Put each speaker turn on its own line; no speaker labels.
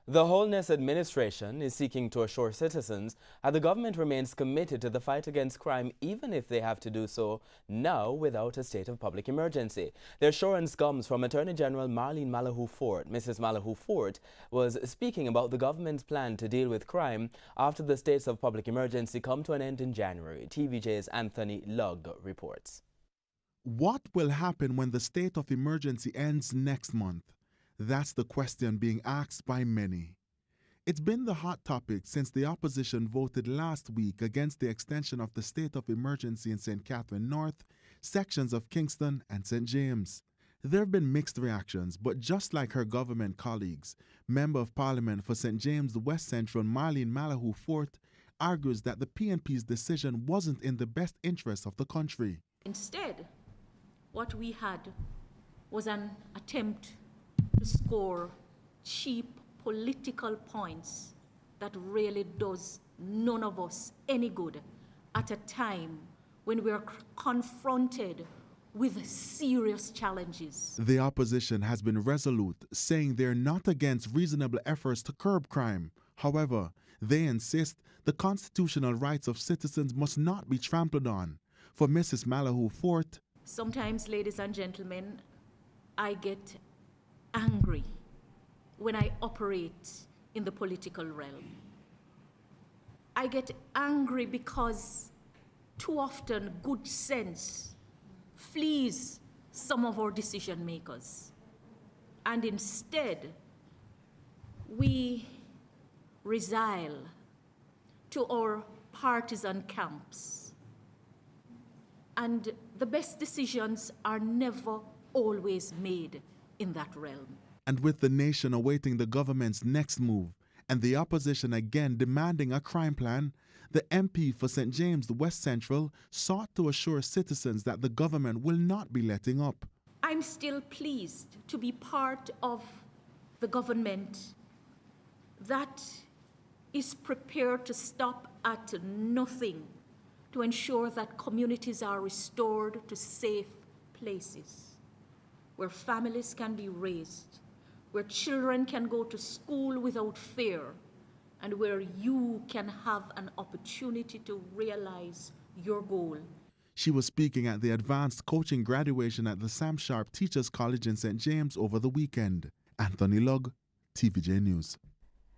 The Wholeness Administration is seeking to assure citizens that the government remains committed to the fight against crime even if they have to do so now without a state of public emergency. The assurance comes from Attorney General Marlene Malahoo Fort. Mrs. Malahoo Fort was speaking about the government's plan to deal with crime after the states of public emergency come to an end in January. TVJ's Anthony Lugg reports.
What will happen when the state of emergency ends next month? That's the question being asked by many. It's been the hot topic since the opposition voted last week against the extension of the state of emergency in St. Catherine North, sections of Kingston and St. James. There have been mixed reactions, but just like her government colleagues, Member of Parliament for St. James West Central Marlene Malahoo Fort argues that the PNP's decision wasn't in the best interest of the country.
Instead, what we had was an attempt to score cheap political points that really does none of us any good at a time when we are confronted with serious challenges.
The opposition has been resolute, saying they're not against reasonable efforts to curb crime. However, they insist the constitutional rights of citizens must not be trampled on. For Mrs. Malahoo Fort,
sometimes, ladies and gentlemen, I get angry when I operate in the political realm. I get angry because too often good sense flees some of our decision makers. And instead, we resile to our partisan camps. And the best decisions are never always made in that realm.
And with the nation awaiting the government's next move and the opposition again demanding a crime plan, the MP for St. James West Central sought to assure citizens that the government will not be letting up.
I'm still pleased to be part of the government that is prepared to stop at nothing to ensure that communities are restored to safe places, where families can be raised, where children can go to school without fear, and where you can have an opportunity to realize your goal.
She was speaking at the advanced coaching graduation at the Sam Sharp Teachers College in St. James over the weekend. Anthony Lugg, TVJ News.